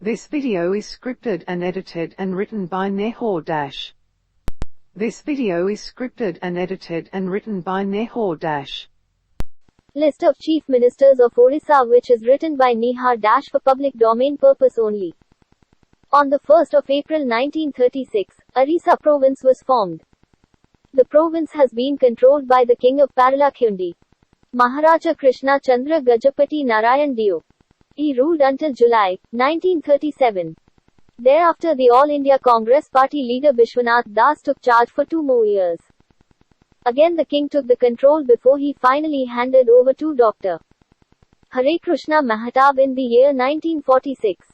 This video is scripted and edited and written by Nehor Dash. This video is scripted and edited and written by Nehor Dash. List of Chief Ministers of Orissa, which is written by Nehor Dash for public domain purpose only. On the 1st of April 1936, Orissa province was formed. The province has been controlled by the King of Paralakhundi, Maharaja Krishna Chandra Gajapati Narayan Dio. He ruled until July 1937. Thereafter the All India Congress Party leader Vishwanath Das took charge for 2 more years. Again the king took the control before he finally handed over to Dr. Krishna Mahatab in the year 1946.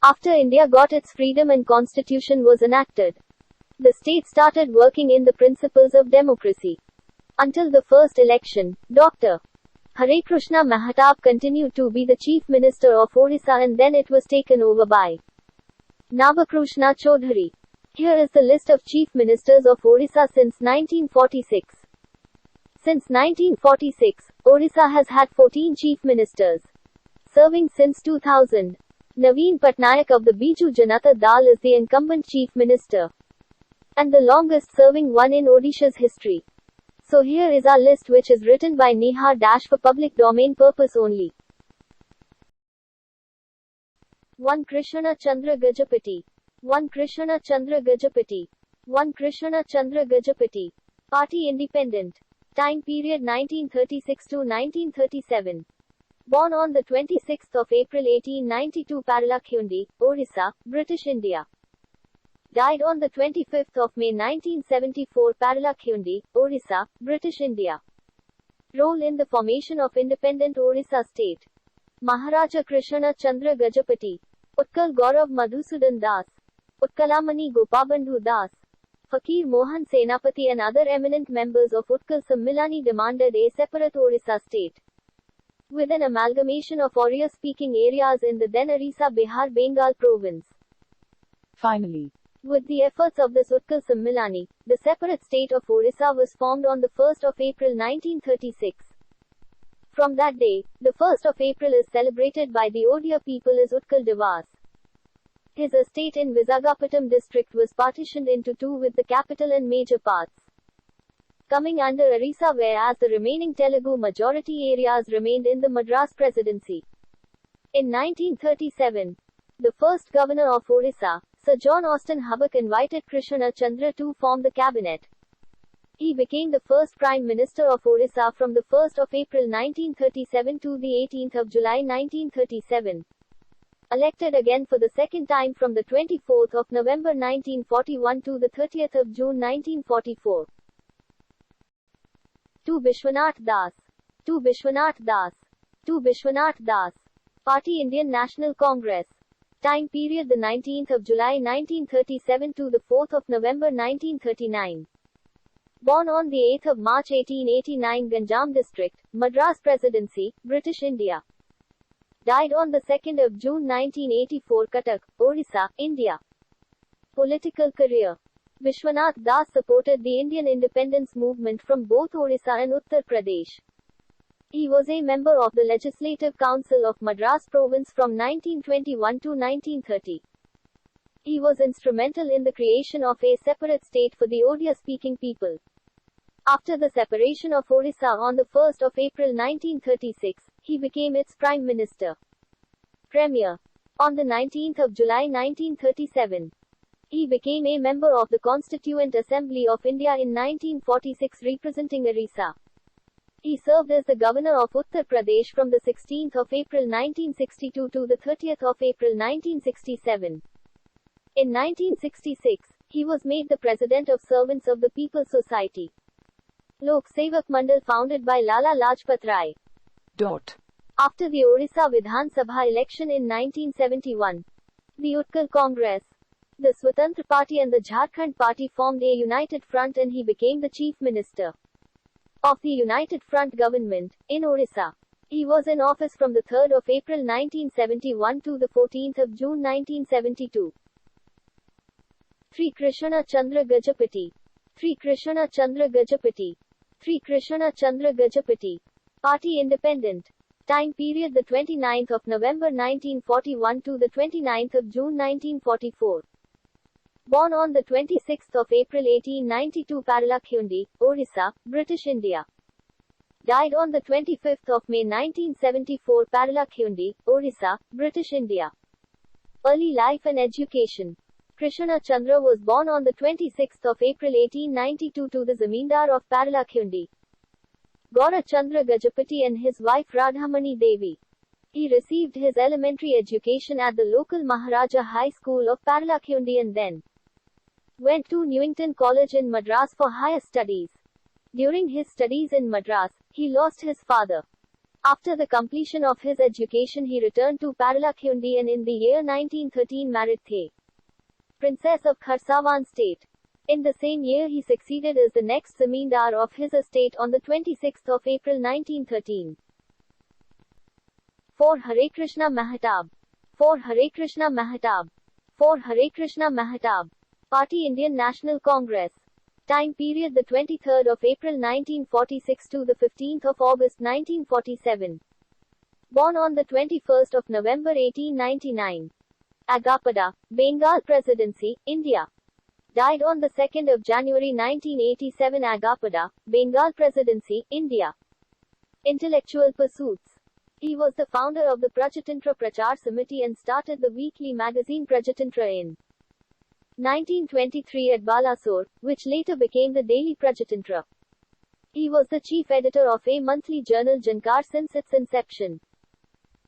After India got its freedom and constitution was enacted, the state started working in the principles of democracy. Until the first election, Dr. Krishna Mahatab continued to be the chief minister of Orissa, and then it was taken over by Navakrishna Chaudhary. Here is the list of chief ministers of Orissa since 1946. Since 1946, Orissa has had 14 chief ministers, serving since 2000. Naveen Patnaik of the Biju Janata Dal is the incumbent chief minister, and the longest serving one in Odisha's history. So here is our list, which is written by Nehor Dash for public domain purpose only. 1. Krishna Chandra Gajapati. 1. Krishna Chandra Gajapati. 1. Krishna Chandra Gajapati. Party independent. Time period 1936 to 1937. Born on the 26th of April 1892, Paralakhundi, Orissa, British India. Died on the 25th of May 1974, Paralakhundi, Orissa, British India. Role in the formation of independent Orissa state. Maharaja Krishna Chandra Gajapati. Utkal Gaurav Madhusudan Das. Utkalamani Gopabandhu Das. Fakir Mohan Senapati and other eminent members of Utkal Sammilani demanded a separate Orissa state, with an amalgamation of Oriya-speaking areas in the then Orissa Bihar Bengal province. Finally, with the efforts of this Utkal Sammilani, the separate state of Orissa was formed on the 1st of April 1936. From that day, the 1st of April is celebrated by the Odia people as Utkal Divas. His estate in Vizagapatam district was partitioned into 2 with the capital and major parts coming under Orissa, whereas the remaining Telugu majority areas remained in the Madras Presidency. In 1937, the first governor of Orissa, Sir John Austin Hubbock, invited Krishna Chandra to form the cabinet. He became the first Prime Minister of Orissa from the 1st of April 1937 to the 18th of July 1937. Elected again for the second time from the 24th of November 1941 to the 30th of June 1944. 2. Vishwanath Das. 2. Vishwanath Das. 2. Vishwanath Das. Party Indian National Congress. Time period the 19th of July 1937 to the 4th of November 1939. Born on the 8th of March 1889, Ganjam district, Madras Presidency, British India. Died on the 2nd of June 1984, Cuttack, Orissa, India. Political career. Vishwanath Das supported the Indian independence movement from both Orissa and Uttar Pradesh. He was a member of the Legislative Council of Madras Province from 1921 to 1930. He was instrumental in the creation of a separate state for the Odia-speaking people. After the separation of Orissa on the 1st of April 1936, he became its Prime Minister. Premier. On the 19th of July 1937, he became a member of the Constituent Assembly of India in 1946, representing Orissa. He served as the Governor of Uttar Pradesh from the 16th of April 1962 to the 30th of April 1967. In 1966, he was made the President of Servants of the People Society, Lok Sevak Mandal, founded by Lala Lajpat Rai. After the Orissa Vidhan Sabha election in 1971, the Utkal Congress, the Swatantra Party and the Jharkhand Party formed a united front, and he became the Chief Minister of the United Front government in Orissa. He was in office from the 3rd of April 1971 to the 14th of June 1972. 3. Krishna Chandra Gajapati. 3. Krishna Chandra Gajapati. 3. Krishna Chandra Gajapati. Party independent. Time period the 29th of November 1941 to the 29th of June 1944. Born on the 26th of April 1892 Paralakhundi, Orissa, British India. Died on the 25th of May 1974 Paralakhundi, Orissa, British India. Early life and education. Krishna Chandra was born on the 26th of April 1892 to the Zamindar of Paralakhundi, Gaura Chandra Gajapati, and his wife Radhamani Devi. He received his elementary education at the local Maharaja High School of Paralakhundi and then went to Newington College in Madras for higher studies. During his studies in Madras, he lost his father. After the completion of his education he returned to Paralakhundi and in the year 1913 married the Princess of Kharsavan state. In the same year he succeeded as the next Zamindar of his estate on the 26th of April 1913. 4 Hare Krishna Mahatab. 4 Hare Krishna Mahatab. 4 Hare Krishna Mahatab. Party Indian National Congress. Time period the 23rd of April 1946 to the 15th of August 1947. Born on the 21st of November 1899. Agapada, Bengal Presidency, India. Died on the 2nd of January 1987 Agapada, Bengal Presidency, India. Intellectual pursuits. He was the founder of the Prajatantra Prachar Samiti and started the weekly magazine Prajatantra in 1923 at Balasore, which later became the Daily Prajatantra. He was the chief editor of a monthly journal Jankar since its inception.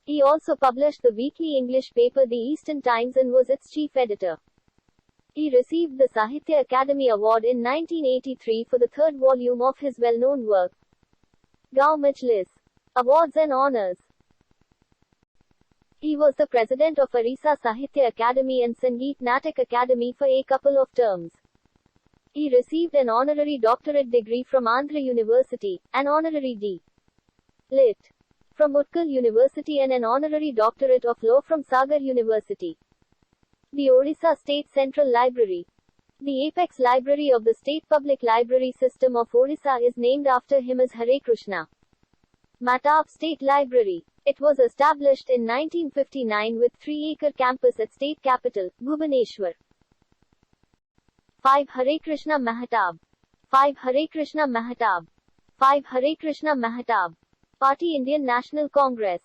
He also published the weekly English paper The Eastern Times and was its chief editor. He received the Sahitya Akademi Award in 1983 for the third volume of his well-known work, Gaon Majlis. Awards and honors. He was the president of Orissa Sahitya Akademi and Sangeet Natak Akademi for a couple of terms. He received an honorary doctorate degree from Andhra University, an honorary D.Lit. from Utkal University and an honorary doctorate of law from Sagar University. The Odisha State Central Library. The apex library of the state public library system of Odisha is named after him as Hare Krishna Mahatab State Library. It was established in 1959 with 3-acre campus at state capital, Bhubaneswar. 5 Hare Krishna Mahatab. 5 Hare Krishna Mahatab. 5 Hare Krishna Mahatab. Party Indian National Congress.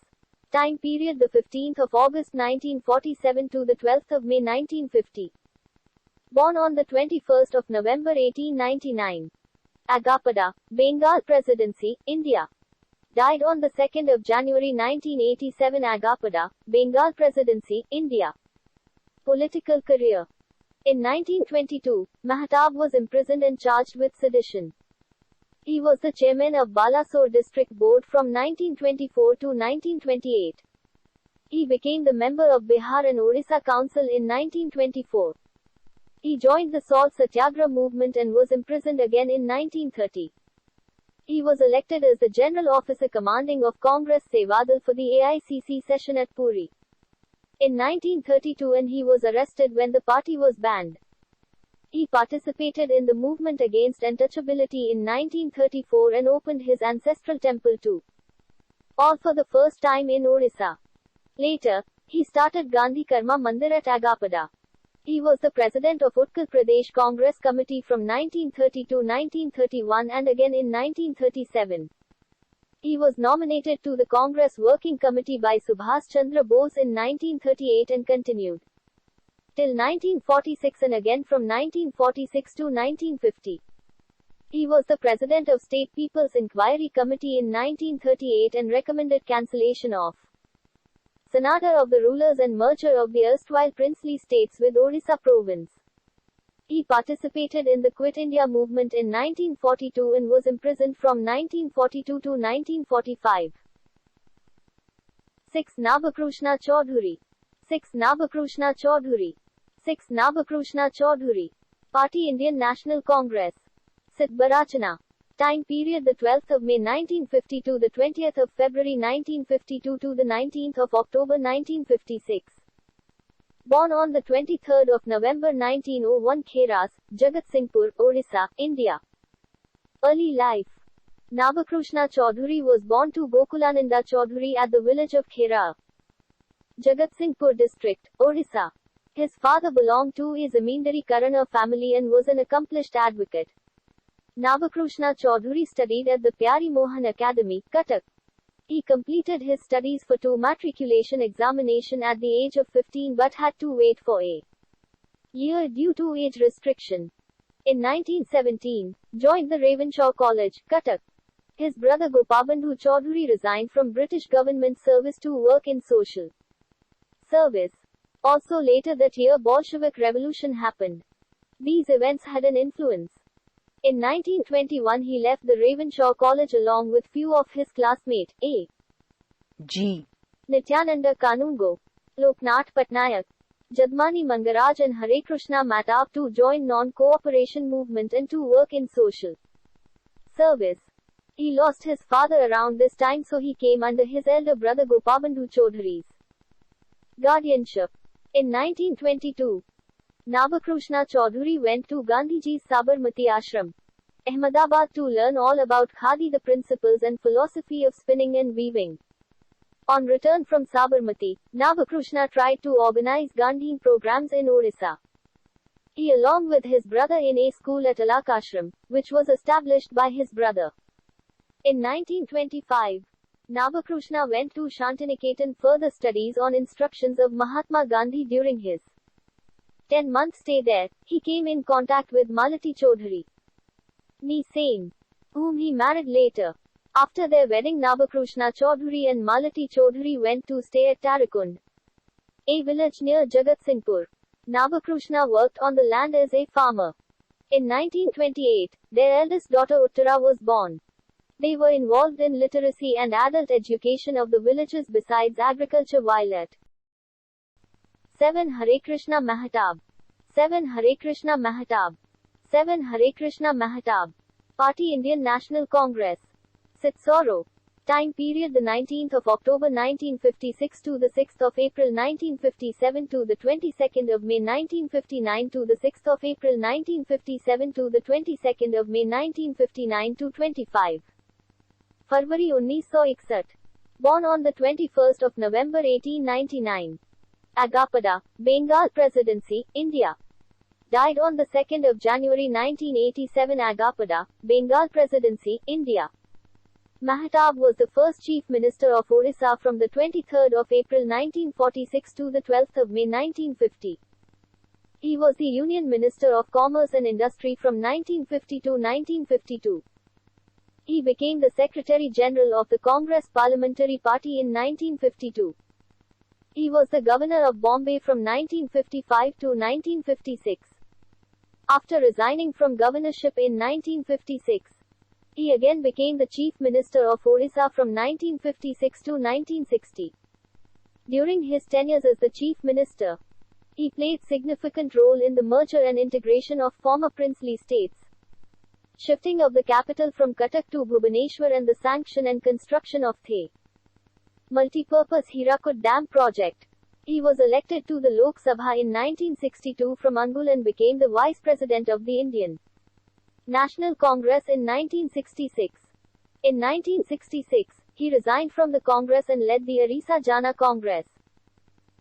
Time period the 15th of August 1947 to the 12th of May 1950. Born on the 21st of November 1899. Agapada, Bengal Presidency, India. Died on the 2nd of January 1987 Agapada, Bengal Presidency, India. Political career. In 1922, Mahatab was imprisoned and charged with sedition. He was the chairman of Balasore District Board from 1924 to 1928. He became the member of Bihar and Orissa Council in 1924. He joined the Salt Satyagraha movement and was imprisoned again in 1930. He was elected as the General Officer Commanding of Congress Sevadal for the AICC session at Puri in 1932 and he was arrested when the party was banned. He participated in the movement against untouchability in 1934 and opened his ancestral temple to all for the first time in Orissa. Later, he started Gandhi Karma Mandir at Agapada. He was the president of Utkal Pradesh Congress Committee from 1930 to 1931 and again in 1937. He was nominated to the Congress Working Committee by Subhas Chandra Bose in 1938 and continued till 1946 and again from 1946 to 1950. He was the president of State People's Inquiry Committee in 1938 and recommended cancellation of Sanada of the rulers and merger of the erstwhile princely states with Orissa province. He participated in the Quit India movement in 1942 and was imprisoned from 1942 to 1945. 6 Navakrishna Chaudhary. 6 Navakrishna Chaudhary. 6 Navakrishna Chaudhary. Party Indian National Congress. Sidbarachana. Time period the 12th of May 1950 to the 20th of February 1952 to the 19th of October 1956. Born on the 23rd of November 1901 Kheras, Jagatsinghpur, Orissa, India. Early life. Navakrishna Chaudhary was born to Gokulananda Chaudhary at the village of Khera, Jagatsinghpur district, Orissa. His father belonged to a zamindari Karana family and was an accomplished advocate. Navakrishna Chaudhary studied at the Pyari Mohan Academy, Cuttack. He completed his studies for 2 matriculation examination at the age of 15 but had to wait for a year due to age restriction. In 1917, joined the Ravenshaw College, Cuttack. His brother Gopabandhu Chaudhary resigned from British government service to work in social service. Also later that year Bolshevik revolution happened. These events had an influence. In 1921 he left the Ravenshaw College along with few of his classmates, A. G. Nityananda Kanungo, Loknath Patnaik, Jadmani Mangaraj and Hare Krishna Matab to join non-cooperation movement and to work in social service. He lost his father around this time, so he came under his elder brother Gopabandhu Chaudhary's guardianship. In 1922, Navakrishna Chaudhary went to Gandhiji's Sabarmati Ashram, Ahmedabad to learn all about Khadi, the principles and philosophy of spinning and weaving. On return from Sabarmati, Navakrishna tried to organize Gandhian programs in Orissa. He along with his brother in a school at Alakashram, which was established by his brother. In 1925, Navakrishna went to Shantiniketan further studies on instructions of Mahatma Gandhi. During his 10-month stay there, he came in contact with Malati Chaudhary, Nee Sen, whom he married later. After their wedding, Navakrishna Chaudhary and Malati Chaudhary went to stay at Tarakund, a village near Jagatsinghpur. Navakrishna worked on the land as a farmer. In 1928, their eldest daughter Uttara was born. They were involved in literacy and adult education of the villages besides agriculture while at 7 Hare Krishna Mahatab, 7 Hare Krishna Mahatab, 7 Hare Krishna Mahatab, Party Indian National Congress, Sitsoro. Time period the 19th of October 1956 to the 6th of April 1957 to the 22nd of May 1959 to the 6th of April 1957 to the 22nd of May 1959 to 25 February 1961. Born on the 21st of November 1899. Agapada, Bengal Presidency, India. Died on the 2nd of January 1987. Agapada, Bengal Presidency, India. Mahatab was the first Chief Minister of Odisha from the 23rd of April 1946 to the 12th of May 1950. He was the Union Minister of Commerce and Industry from 1950 to 1952. He became the Secretary General of the Congress Parliamentary Party in 1952. He was the Governor of Bombay from 1955 to 1956. After resigning from governorship in 1956, he again became the Chief Minister of Orissa from 1956 to 1960. During his tenures as the Chief Minister, he played significant role in the merger and integration of former princely states, shifting of the capital from Cuttack to Bhubaneswar and the sanction and construction of the multipurpose Hirakud Dam project. He was elected to the Lok Sabha in 1962 from Angul and became the Vice President of the Indian National Congress in 1966. In 1966, he resigned from the Congress and led the Orissa Jana Congress.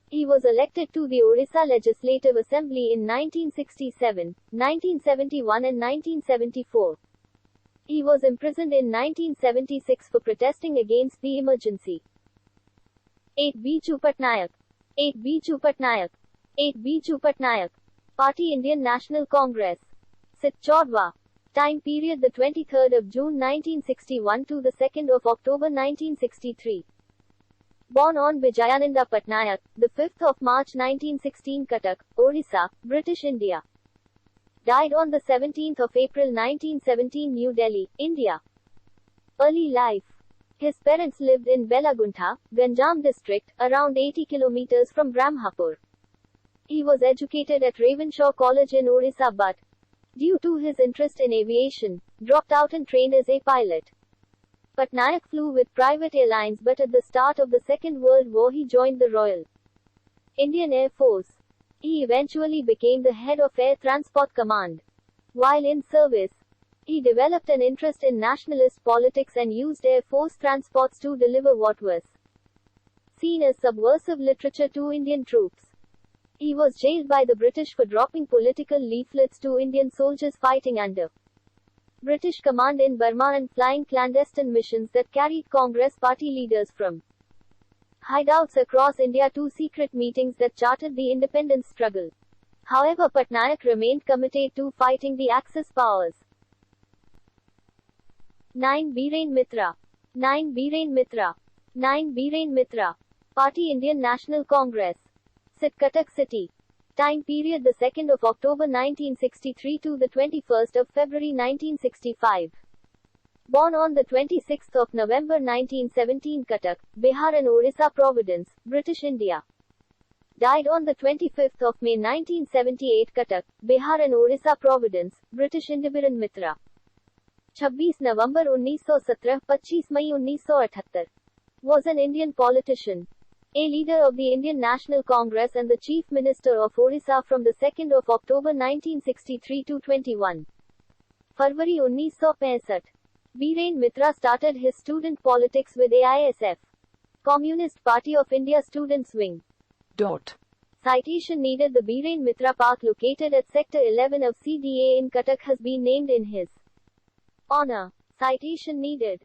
He was elected to the Orissa Legislative Assembly in 1967, 1971 and 1974. He was imprisoned in 1976 for protesting against the emergency. 8 Biju Patnaik, 8 Biju Patnaik, 8 Biju Patnaik, Party Indian National Congress, Sit Chaudhwa. Time period the 23rd of June 1961 to the 2nd of October 1963. Born on Vijayananda Patnaik, the 5th of March 1916, Cuttack, Orissa, British India. Died on the 17th of April 1917, New Delhi, India. Early life. His parents lived in Belaguntha, Ganjam district, around 80 kilometers from Brahmapur. He was educated at Ravenshaw College in Orissa but, due to his interest in aviation, dropped out and trained as a pilot. Patnaik flew with private airlines but at the start of the Second World War he joined the Royal Indian Air Force. He eventually became the head of Air Transport Command. While in service, He developed an interest in nationalist politics and used Air Force transports to deliver what was seen as subversive literature to Indian troops. He was jailed by the British for dropping political leaflets to Indian soldiers fighting under British command in Burma and flying clandestine missions that carried Congress party leaders from hideouts across India to secret meetings that charted the independence struggle. However, Patnaik remained committed to fighting the Axis powers. 9. Biren Mitra. 9. Biren Mitra. 9. Biren Mitra. Party Indian National Congress. Sit Cuttack City. Time period the 2nd of October 1963 to the 21st of February 1965. Born on the 26th of November 1917 Cuttack, Bihar and Orissa Providence, British India. Died on the 25th of May 1978 Cuttack, Bihar and Orissa Providence, British India. Biren Mitra. 26 November 1917, 25 May 1978. Was an Indian politician, a leader of the Indian National Congress and the Chief Minister of Orissa from the 2nd of October 1963 to 21 February 1965. Biren Mitra started his student politics with AISF, Communist Party of India Students Wing. Citation needed. The Biren Mitra Park located at Sector 11 of CDA in Cuttack has been named in his honor. Citation needed.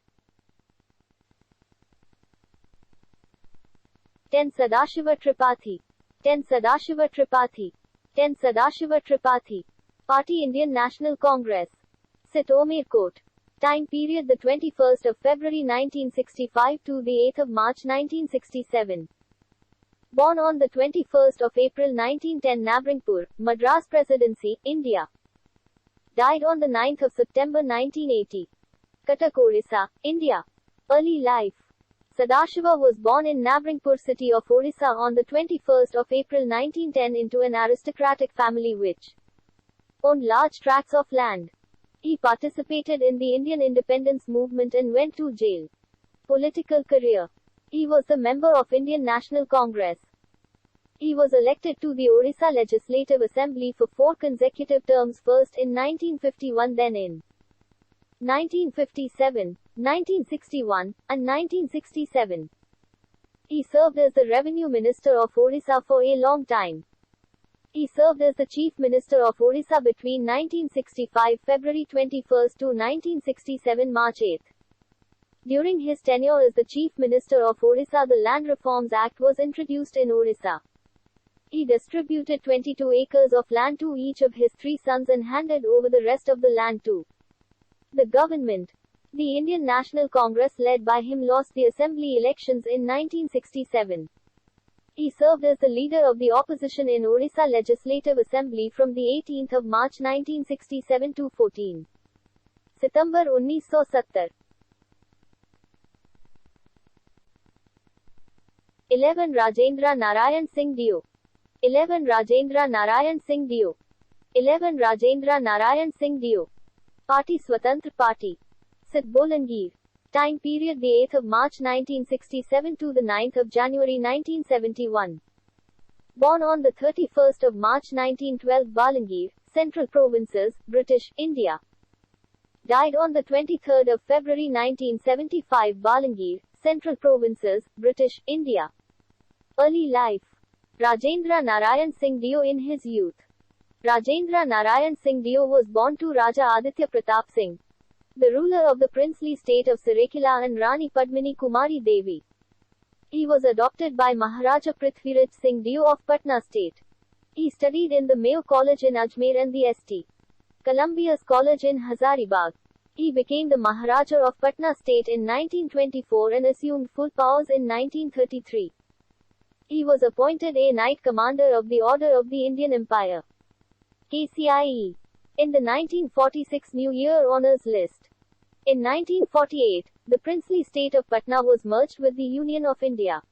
10. Sadashiva Tripathi. 10. Sadashiva Tripathi. 10. Sadashiva Tripathi. Party Indian National Congress. Sit Omerkot. Time period the 21st of February 1965 to the 8th of March 1967. Born on the 21st of April 1910 Nabringpur, Madras Presidency, India. Died on the 9th of September 1980. Cuttack, Orissa, India. Early life. Sadashiva was born in Nabringpur city of Orissa on the 21st of April 1910 into an aristocratic family which owned large tracts of land. He participated in the Indian independence movement and went to jail. Political career. He was a member of Indian National Congress. He was elected to the Orissa Legislative Assembly for 4 consecutive terms, first in 1951, then in 1957, 1961, and 1967. He served as the Revenue Minister of Orissa for a long time. He served as the Chief Minister of Orissa between 1965 February 21 to 1967 March 8. During his tenure as the Chief Minister of Orissa, the Land Reforms Act was introduced in Orissa. He distributed 22 acres of land to each of his 3 sons and handed over the rest of the land to the government. The Indian National Congress led by him lost the assembly elections in 1967. He served as the leader of the opposition in Orissa Legislative Assembly from the 18th of March 1967 to 14 September 1970. 11. Rajendra Narayan Singh Dio. 11. Rajendra Narayan Singh Dio. 11. Rajendra Narayan Singh Dio. Party Swatantra Party. Sit Bolangir. Time period the 8th of March 1967 to the 9th of January 1971. Born on the 31st of March 1912 Balangir, Central Provinces, British India. Died on the 23rd of February 1975 Balangir, Central Provinces, British India. Early life. Rajendra Narayan Singh Dio. In his youth, Rajendra Narayan Singh Dio was born to Raja Aditya Pratap Singh, the ruler of the princely state of Saraikela, and Rani Padmini Kumari Devi. He was adopted by Maharaja Prithviraj Singh Dio of Patna state. He studied in the Mayo College in Ajmer and the St. Columbia's College in Hazaribagh. He became the Maharaja of Patna state in 1924 and assumed full powers in 1933. He was appointed a Knight Commander of the Order of the Indian Empire, KCIE, in the 1946 New Year Honours List. In 1948, the princely state of Patna was merged with the Union of India.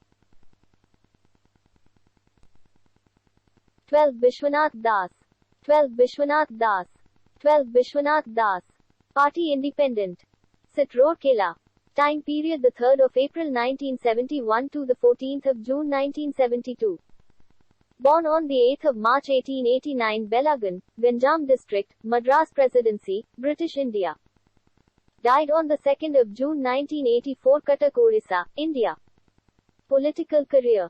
12. Bishwanath Das. 12. Bishwanath Das. 12. Bishwanath Das. Party Independent. Sit Rourkela. Time period the 3rd of April 1971 to the 14th of June 1972. Born on the 8th of March 1889 Belagan, Ganjam District, Madras Presidency, British India. Died on the 2nd of June 1984, Cuttack, Orissa, India. Political career.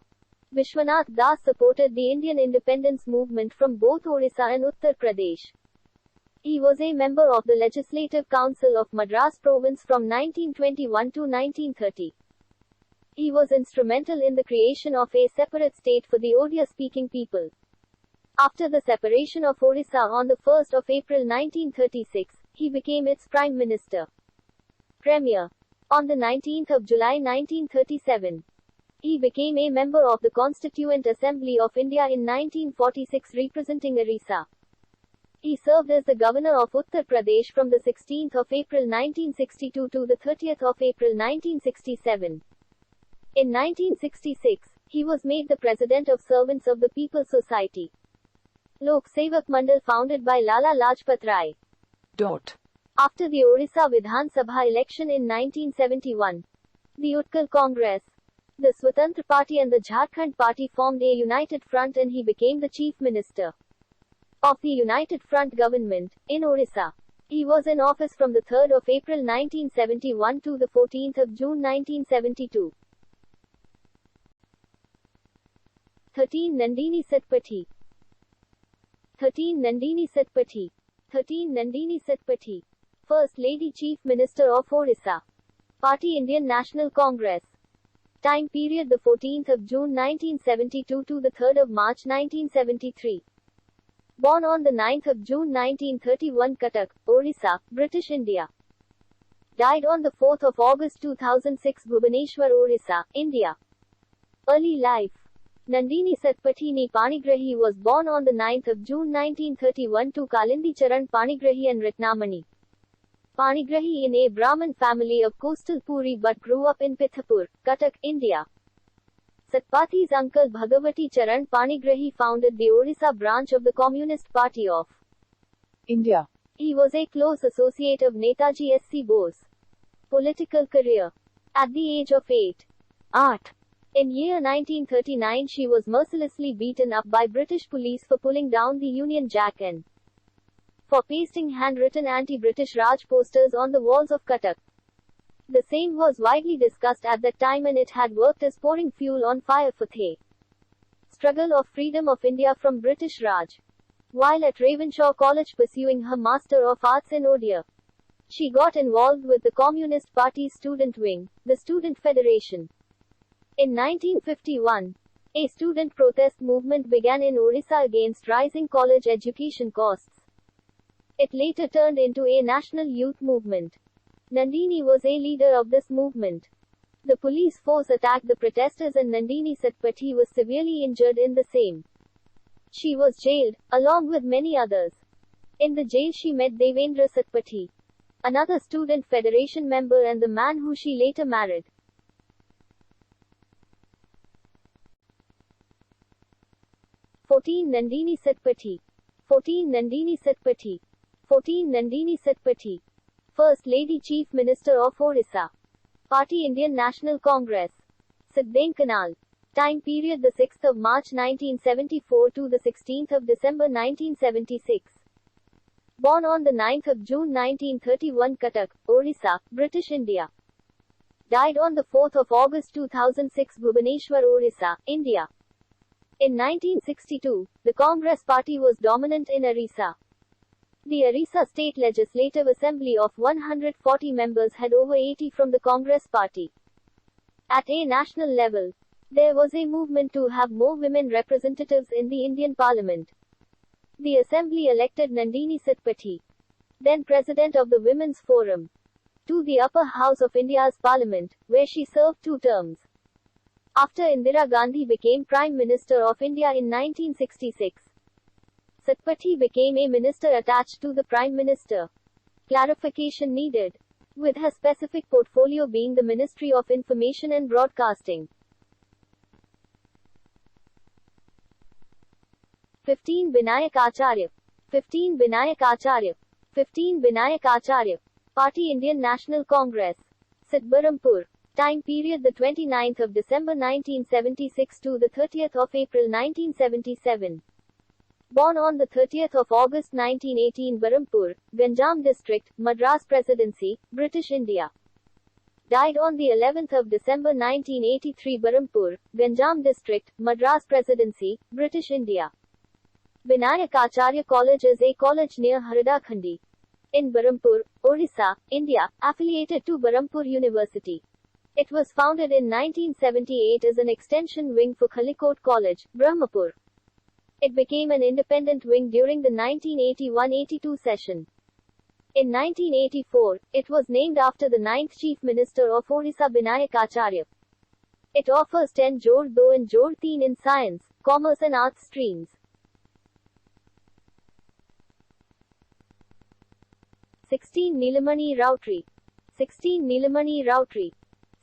Vishwanath Das supported the Indian independence movement from both Orissa and Uttar Pradesh. He was a member of the Legislative Council of Madras Province from 1921 to 1930. He was instrumental in the creation of a separate state for the Odia-speaking people. After the separation of Orissa on the 1st of April 1936, he became its Prime Minister. Premier. On the 19th of July 1937, he became a member of the Constituent Assembly of India in 1946 representing Orissa. He served as the Governor of Uttar Pradesh from the 16th of April 1962 to the 30th of April 1967. In 1966, he was made the President of Servants of the People Society. Lok Sevak Mandal founded by Lala Lajpat Rai. After the Orissa Vidhan Sabha election in 1971, the Utkal Congress, the Swatantra Party and the Jharkhand Party formed a united front and he became the Chief Minister of the United Front government in Orissa. He was in office from the 3rd of April 1971 to the 14th of June 1972. 13. Nandini Satpati. 13. Nandini Satpati. 13. Nandini Satpati. First Lady Chief Minister of Orissa. Party Indian National Congress. Time period the 14th of June 1972 to the 3rd of March 1973. Born on the 9th of June 1931, Cuttack, Orissa, British India. Died on the 4th of August 2006, Bhubaneswar, Orissa, India. Early life. Nandini Satpati ni Panigrahi was born on the 9th of June 1931 to Kalindi Charan Panigrahi and Ratnamani Panigrahi in a Brahmin family of coastal Puri but grew up in Pithapur, Cuttack, India. Satpathi's uncle Bhagavati Charan Panigrahi founded the Orissa branch of the Communist Party of India. He was a close associate of Netaji S.C. Bose. Political career. At the age of 8. Art. In year 1939 she was mercilessly beaten up by British police for pulling down the Union Jack and for pasting handwritten anti-British Raj posters on the walls of Cuttack. The same was widely discussed at that time and it had worked as pouring fuel on fire for the struggle of freedom of India from British Raj. While at Ravenshaw College pursuing her Master of Arts in Odia, she got involved with the Communist Party's student wing, the Student Federation. In 1951, a student protest movement began in Orissa against rising college education costs. It later turned into a national youth movement. Nandini was a leader of this movement. The police force attacked the protesters and Nandini Satpati was severely injured in the same. She was jailed, along with many others. In the jail she met Devendra Satpati, another student federation member and the man who she later married. 14. Nandini Satpati. 14. Nandini Satpati. 14. Nandini Satpati. First Lady Chief Minister of Orissa. Party Indian National Congress. Siddenkanal. Time period the 6th of March 1974 to the 16th of December 1976. Born on the 9th of June 1931, Cuttack, Orissa, British India. Died on the 4th of August 2006, Bhubaneswar, Orissa, India. In 1962, the Congress Party was dominant in Orissa. The Orissa State Legislative Assembly of 140 members had over 80 from the Congress Party. At a national level, there was a movement to have more women representatives in the Indian Parliament. The Assembly elected Nandini Satpati, then President of the Women's Forum, to the upper house of India's Parliament, where she served 2 terms. After Indira Gandhi became Prime Minister of India in 1966, Satpati became a minister attached to the Prime Minister. Clarification needed. With her specific portfolio being the Ministry of Information and Broadcasting. 15. Vinayak Acharya. 15. Vinayak Acharya. 15. Vinayak Acharya. Party Indian National Congress. Sidbarampur. Time period the 29th of December 1976 to the 30th of April 1977. Born on the 30th of August 1918, Berhampur, Ganjam District, Madras Presidency, British India. Died on the 11th of December 1983, Berhampur, Ganjam District, Madras Presidency, British India. Vinayak Acharya College is a college near Haridakandi, in Berhampur, Orissa, India, affiliated to Berhampur University. It was founded in 1978 as an extension wing for Khalikot College, Brahmapur. It became an independent wing during the 1981-82 session. In 1984, it was named after the 9th Chief Minister of Odisha, Vinayak Acharya. It offers 10 Jod 2 and Jod 3 in science, commerce and arts streams. 16 Nilamani Routry. 16 Nilamani Routry.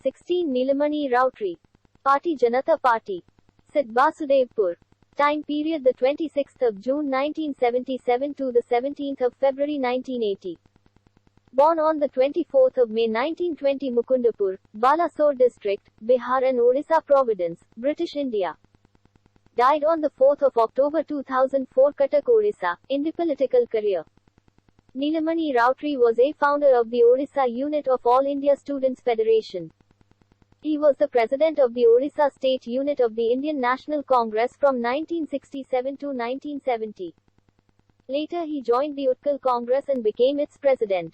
16 Nilamani Routry. Party Janata Party. Sit Basudevpur. Time period the 26th of June 1977 to the 17th of February 1980. Born on the 24th of May 1920, Mukundapur, Balasore District, Bihar and Orissa Providence, British India. Died on the 4th of October 2004, Cuttack, Orissa. In the political career, Nilamani Routry was a founder of the Orissa unit of All India Students Federation. He was the president of the Orissa state unit of the Indian National Congress from 1967 to 1970. Later he joined the Utkal Congress and became its president.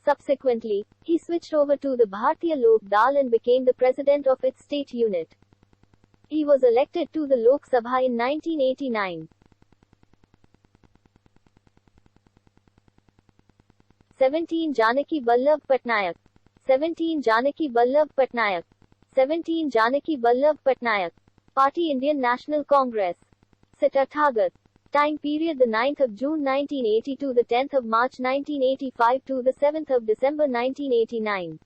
Subsequently, he switched over to the Bharatiya Lok Dal and became the president of its state unit. He was elected to the Lok Sabha in 1989. 17 Janaki Vallabh Patnaik. 17 Janaki Vallabh Patnaik. 17 Janaki Vallabh Patnaik. Party Indian National Congress. Sit Athagat. Time period the 9th of June 1980 to the 10th of March 1985 to the 7th of December 1989.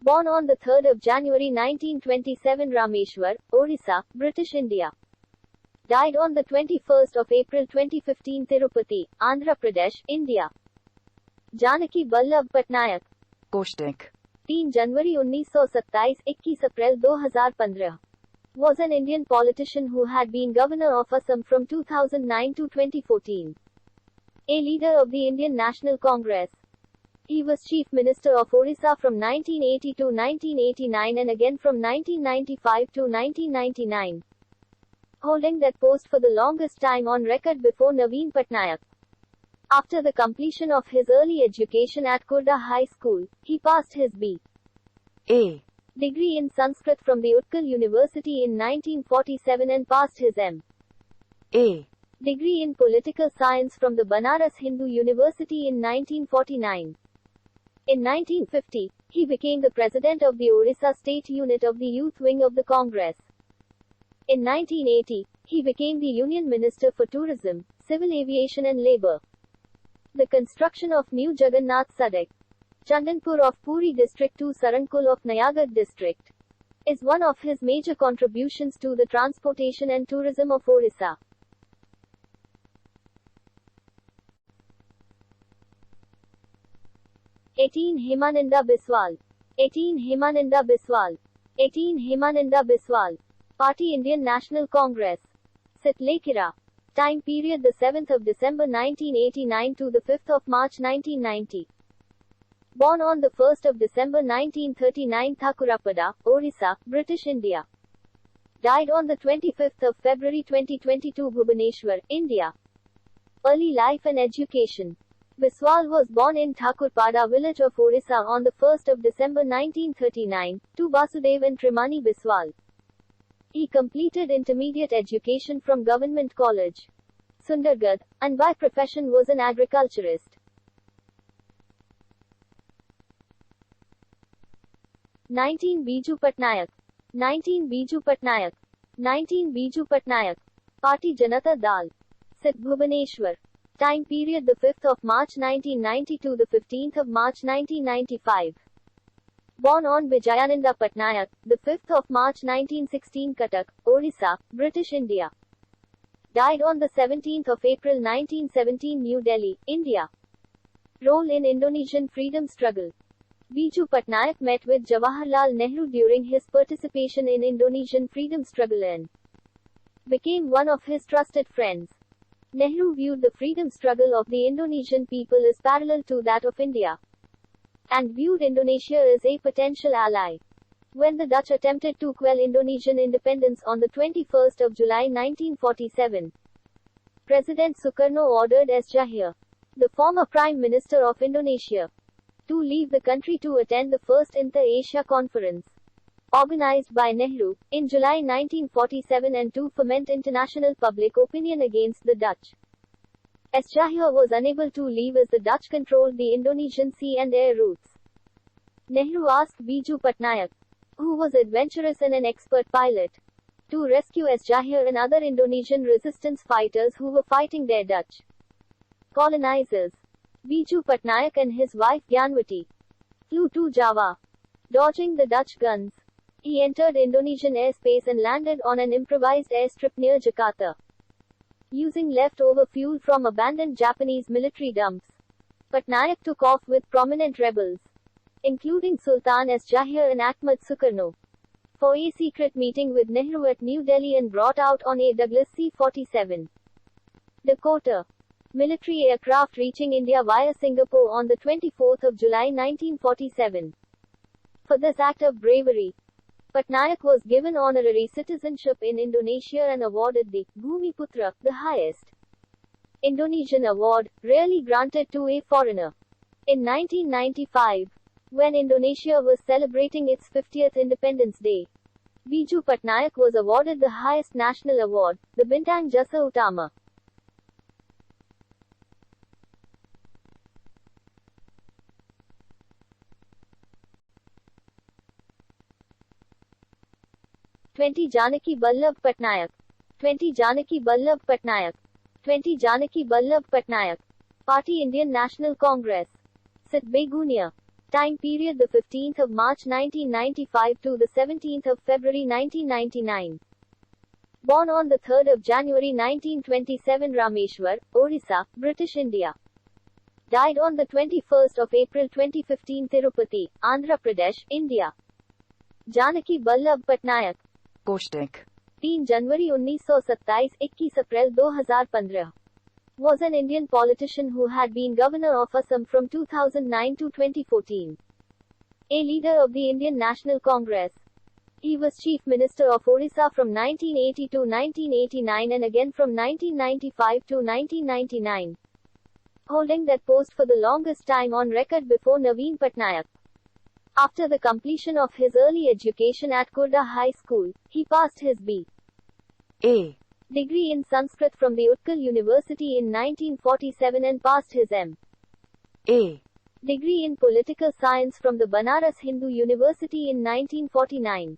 Born on the 3rd of January 1927, Rameshwar, Orissa, British India. Died on the 21st of April 2015, Tirupati, Andhra Pradesh, India. Janaki Vallabh Patnaik. Koshtek. 3 January 1927, 21 April 2015. Was an Indian politician who had been governor of Assam from 2009 to 2014. A leader of the Indian National Congress. He was Chief Minister of Orissa from 1980 to 1989 and again from 1995 to 1999. Holding that post for the longest time on record before Naveen Patnaik. After the completion of his early education at Khurda High School, he passed his B.A. degree in Sanskrit from the Utkal University in 1947 and passed his M.A. degree in Political Science from the Banaras Hindu University in 1949. In 1950, he became the president of the Orissa state unit of the youth wing of the Congress. In 1980, he became the Union Minister for Tourism, Civil Aviation and Labour. The construction of new Jagannath Sadak, Chandanpur of Puri district to Sarankul of Nayagarh district, is one of his major contributions to the transportation and tourism of Orissa. Himananda Biswal. 18 Himananda Biswal. 18 Himananda Biswal. Party Indian National Congress. Sit Lekira. Time period the 7th of December 1989 to the 5th of March 1990. Born on the 1st of December 1939, Thakurapada, Orissa, British India. Died on the 25th of February 2022, Bhubaneswar, India. Early life and education. Biswal was born in Thakurpada village of Orissa on the 1st of December 1939, to Vasudev and Trimani Biswal. He completed intermediate education from Government College, Sundargarh, and by profession was an agriculturist. 19 Biju Patnaik. 19 Biju Patnaik. 19 Biju Patnaik. Party Janata Dal. Sit Bhubaneswar. Time period the 5th of March 1990 to the 15th of March 1995. Born on Vijayananda Patnaik, the 5th of March 1916, Cuttack, Orissa, British India. Died on the 17th of April 1917, New Delhi, India. Role in Indonesian freedom struggle. Biju Patnaik met with Jawaharlal Nehru during his participation in Indonesian freedom struggle and became one of his trusted friends. Nehru viewed the freedom struggle of the Indonesian people as parallel to that of India, and viewed Indonesia as a potential ally. When the Dutch attempted to quell Indonesian independence on the 21st of July 1947, President Sukarno ordered S. Jahir, the former Prime Minister of Indonesia, to leave the country to attend the First Inter-Asia Conference, organized by Nehru, in July 1947 and to foment international public opinion against the Dutch. S. Jahir was unable to leave as the Dutch controlled the Indonesian sea and air routes. Nehru asked Biju Patnaik, who was adventurous and an expert pilot, to rescue S. Jahir and other Indonesian resistance fighters who were fighting their Dutch colonizers. Biju Patnaik and his wife Gyanwati flew to Java, dodging the Dutch guns. He entered Indonesian airspace and landed on an improvised airstrip near Jakarta. Using leftover fuel from abandoned Japanese military dumps, Patnaik took off with prominent rebels, including Sultan S. Jahir and Ahmad Sukarno, for a secret meeting with Nehru at New Delhi and brought out on a Douglas C-47 Dakota military aircraft reaching India via Singapore on the 24th of July 1947. For this act of bravery, Patnaik was given honorary citizenship in Indonesia and awarded the Bhumiputra, the highest Indonesian award, rarely granted to a foreigner. In 1995, when Indonesia was celebrating its 50th Independence Day, Biju Patnaik was awarded the highest national award, the Bintang Jasa Utama. Janaki Ballabh Patnaik. 20 Janaki Ballabh Patnaik. 20 Janaki Ballabh Patnaik. Party Indian National Congress. Sit Begunia. Time period the 15th of March 1995 to the 17th of February 1999. Born on the 3rd of January 1927 Rameshwar, Orissa, British India. Died on the 21st of April 2015 Tirupati, Andhra Pradesh, India. Janaki Ballabh Patnaik. Koshtek. 3 January 1927 21 April 2015 was an Indian politician who had been governor of Assam from 2009 to 2014. A leader of the Indian National Congress. He was Chief Minister of Orissa from 1980 to 1989 and again from 1995 to 1999, holding that post for the longest time on record before Naveen Patnaik. After the completion of his early education at Kurda High School, he passed his B.A. degree in Sanskrit from the Utkal University in 1947 and passed his M.A. degree in Political Science from the Banaras Hindu University in 1949.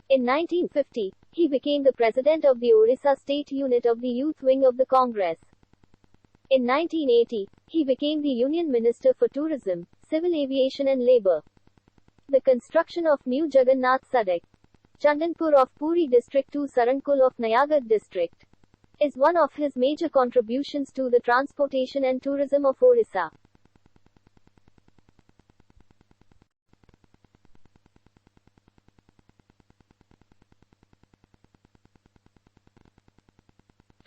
In 1950, he became the president of the Orissa State Unit of the Youth Wing of the Congress. In 1980, he became the Union Minister for Tourism, Civil Aviation and Labour. The construction of new Jagannath Sadak, Chandanpur of Puri district to Sarankul of Nayagarh district, is one of his major contributions to the transportation and tourism of Orissa.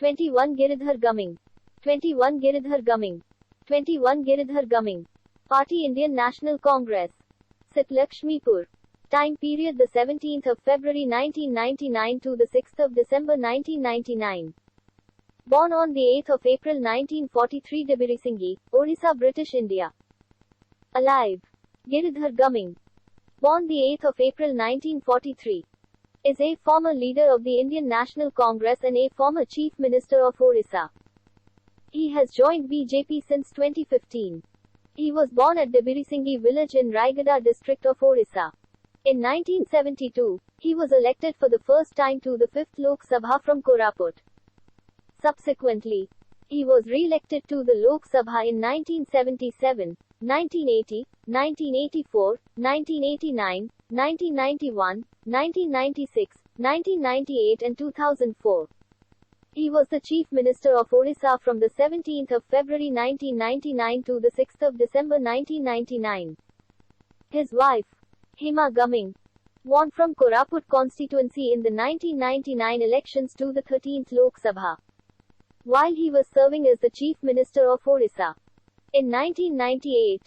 Giridhar Gumming. 21 Giridhar Gumming. 21 Giridhar Gumming. Party Indian National Congress. Sit Lakshmipur. Time period the 17th of February 1999 to the 6th of December 1999. Born on the 8th of April 1943 Debirisingi, Orissa, British India. Alive. Giridhar Gumming. Born the 8th of April 1943. Is a former leader of the Indian National Congress and a former Chief Minister of Orissa. He has joined BJP since 2015. He was born at Debirisingi village in Raigada district of Orissa. In 1972, he was elected for the first time to the 5th Lok Sabha from Koraput. Subsequently, he was re-elected to the Lok Sabha in 1977, 1980, 1984, 1989, 1991, 1996, 1998 and 2004. He was the Chief Minister of Orissa from the 17th of February 1999 to the 6th of December 1999. His wife, Hima Gumming, won from Koraput constituency in the 1999 elections to the 13th Lok Sabha. while he was serving as the Chief Minister of Orissa. In 1998,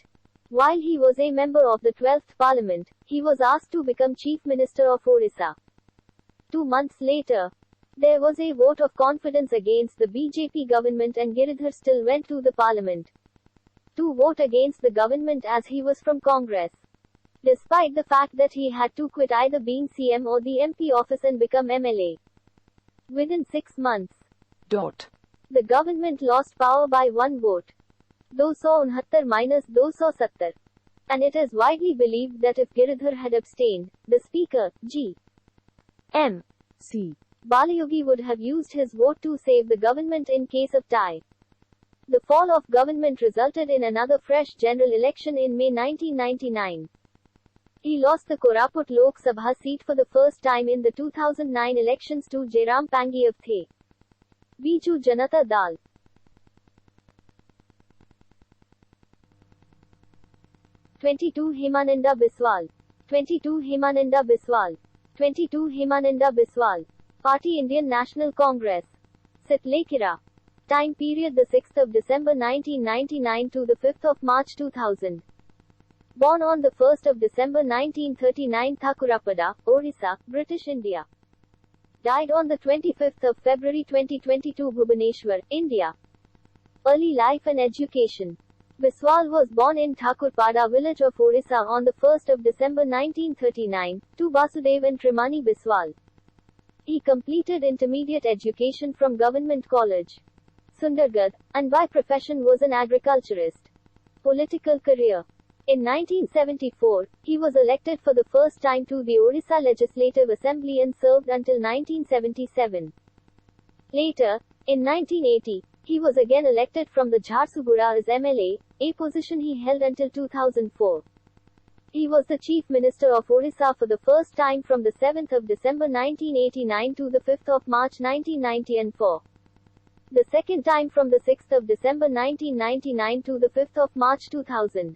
while he was a member of the 12th Parliament, he was asked to become Chief Minister of Orissa. 2 months later, there was a vote of confidence against the BJP government and Giridhar still went to the Parliament to vote against the government as he was from Congress. Despite the fact that he had to quit either being CM or the MP office and become MLA. Within 6 months, the government lost power by 1 vote. 269 - 270. And it is widely believed that if Giridhar had abstained, the Speaker, G. M. C. Balayogi would have used his vote to save the government in case of tie. The fall of government resulted in another fresh general election in May 1999. He lost the Koraput Lok Sabha seat for the first time in the 2009 elections to Jairam Pangi of The Biju Janata Dal. 22 Himananda Biswal. 22 Himananda Biswal. 22 Himananda Biswal. Party Indian National Congress. Sitlekira. Time period the 6th of December 1999 to the 5th of March 2000. Born on the 1st of December 1939 Thakurapada, Orissa, British India. Died on the 25th of February 2022 Bhubaneswar, India. Early life and education. Biswal was born in Thakurpada village of Orissa on the 1st of December 1939, to Basudev and Trimani Biswal. He completed intermediate education from Government College, Sundargarh, and by profession was an agriculturist. Political career. In 1974, he was elected for the first time to the Orissa Legislative Assembly and served until 1977. Later, in 1980, he was again elected from the Jharsuguda as MLA, a position he held until 2004. He was the Chief Minister of Orissa for the first time from the 7th of December 1989 to the 5th of March 1990 and for the second time from the 6th of December 1999 to the 5th of March 2000.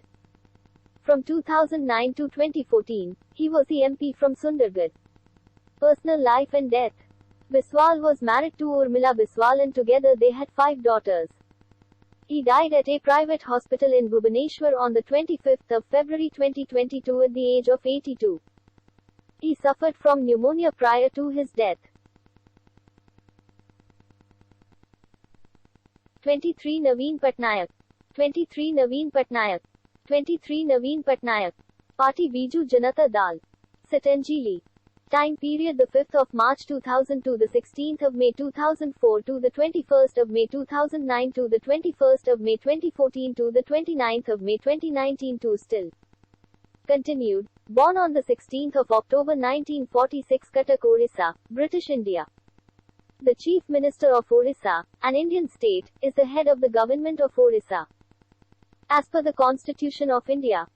From 2009 to 2014, he was the MP from Sundargarh. Personal life and death. Biswal was married to Urmila Biswal and together they had 5 daughters. He died at a private hospital in Bhubaneswar on the 25th of February 2022 at the age of 82. He suffered from pneumonia prior to his death. 23 Naveen Patnaik. 23 Naveen Patnaik. 23 Naveen Patnaik. Party Biju Janata Dal. Sitangili. Time period the 5th of March 2000 to the 16th of May 2004 to the 21st of May 2009 to the 21st of May 2014 to the 29th of May 2019 to still continued. Born on the 16th of October 1946 Cuttack, Orissa, British India. The Chief Minister of Orissa, an Indian state, is the head of the government of Orissa. As per the Constitution of India,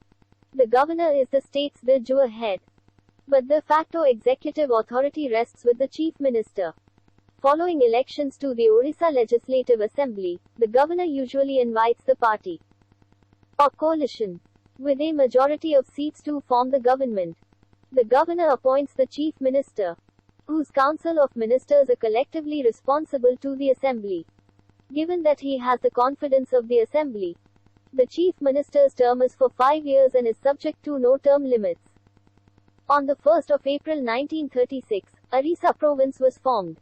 the governor is the state's de jure head. But de facto executive authority rests with the Chief Minister. Following elections to the Orissa Legislative Assembly, the governor usually invites the party or coalition with a majority of seats to form the government. The governor appoints the Chief Minister, whose Council of Ministers are collectively responsible to the Assembly. Given that he has the confidence of the Assembly, the Chief Minister's term is for 5 years and is subject to no term limits. On the 1st of April 1936, Orissa province was formed.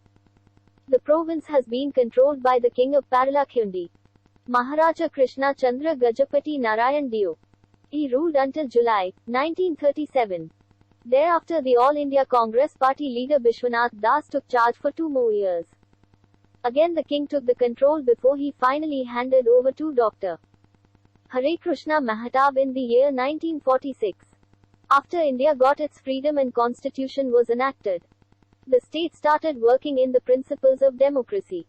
The province has been controlled by the king of Paralakhundi, Maharaja Krishna Chandra Gajapati Narayan Dio. He ruled until July 1937. Thereafter the All India Congress Party leader Vishwanath Das took charge for 2 more years. Again the king took the control before he finally handed over to Dr. Hare Krishna Mahatab in the year 1946. After India got its freedom and constitution was enacted, the state started working in the principles of democracy.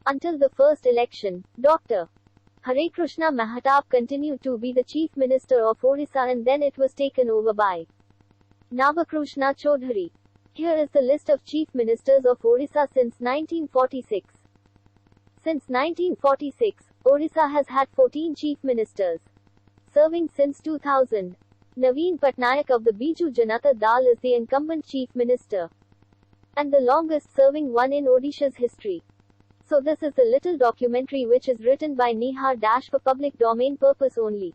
Until the first election, Dr. Hare Krishna Mahatab continued to be the Chief Minister of Orissa and then it was taken over by Navakrishna Chaudhary. Here is the list of Chief Ministers of Orissa since 1946. Since 1946, Orissa has had 14 Chief Ministers. Serving since 2000. Naveen Patnaik of the Biju Janata Dal is the incumbent Chief Minister, and the longest serving one in Odisha's history. So this is the little documentary which is written by Nihar Dash for public domain purpose only.